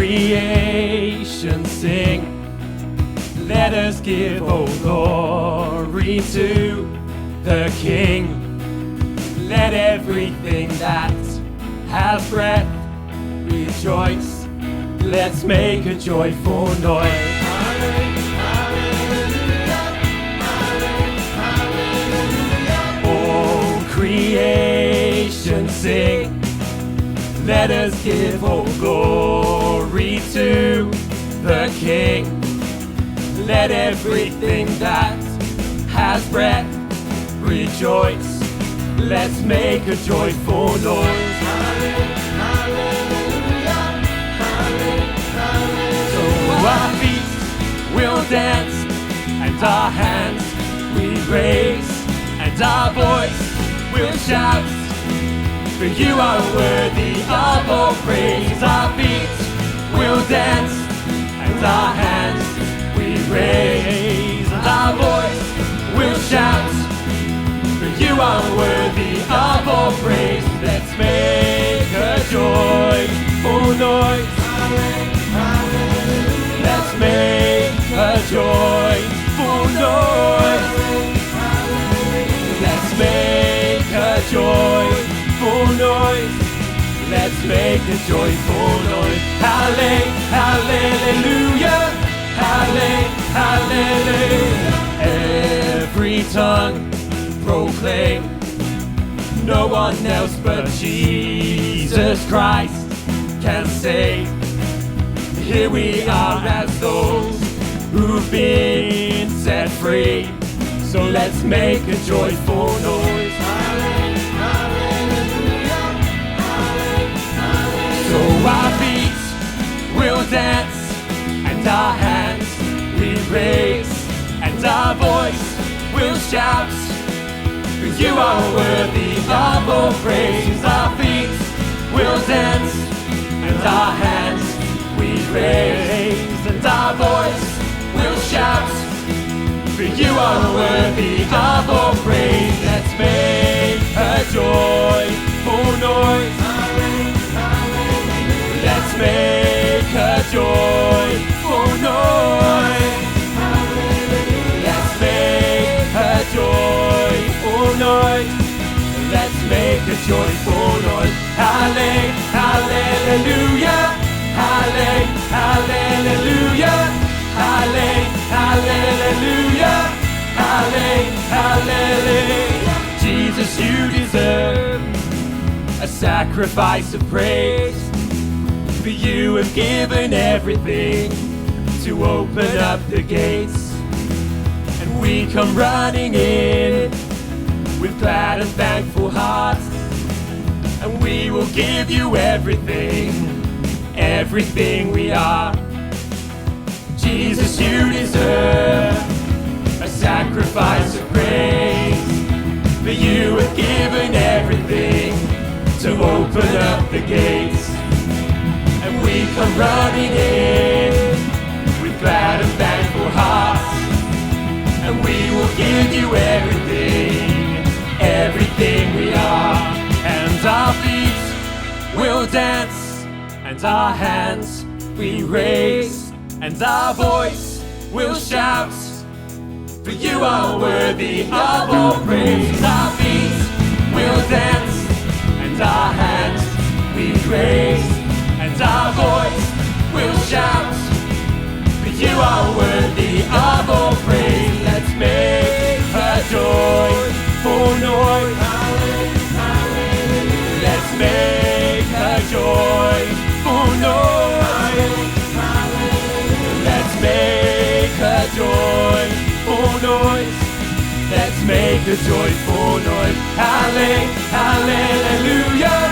creation sing. Let us give all glory to the King. Let everything that has breath rejoice. Let's make a joyful noise. All creation sing. Let us give all glory to the King. Let everything that has breath rejoice. Let's make a joyful noise. So our feet will dance, and our hands we raise, and our voice will shout. For you are worthy of all praise. Our feet will dance, and our hands we raise, and our voice will shout. For you are worthy of all praise. Let's make a joyful noise. Let's make a joyful noise. Let's make a joyful noise. Let's make a joyful noise. Hallelujah, hallelujah. Every tongue proclaim, no one else but Jesus Christ can save. Here we are as those who've been set free. So let's make a joyful noise. So our feet will dance, and our hands we raise, and our voice will shout. For you are worthy of all praise. Our feet will dance, and our hands we raise, and our voice will shout. For you are worthy of all praise. Let's make a joyful noise. Let's make a joyful noise. Let's make a joyful noise. Let's make a joyful noise. Hallelujah, hallelujah, hallelujah, hallelujah. Jesus, you deserve a sacrifice of praise. For you have given everything to open up the gates, and we come running in with glad and thankful hearts, and we will give you everything, everything we are. Jesus, you deserve a sacrifice of praise. For you have given everything to open up the gates, and we come running in with glad and thankful hearts, and we will give you everything, everything we are. And our feet will dance, and our hands we raise, and our voice will shout. For you are worthy of all praise. Our feet will dance, and our hands we raise, and our voice will shout. For you are worthy of all praise. Let's make a joyful noise. Let's make a joyful noise. Let's make a joyful noise. Let's make a joyful noise. Hallelujah.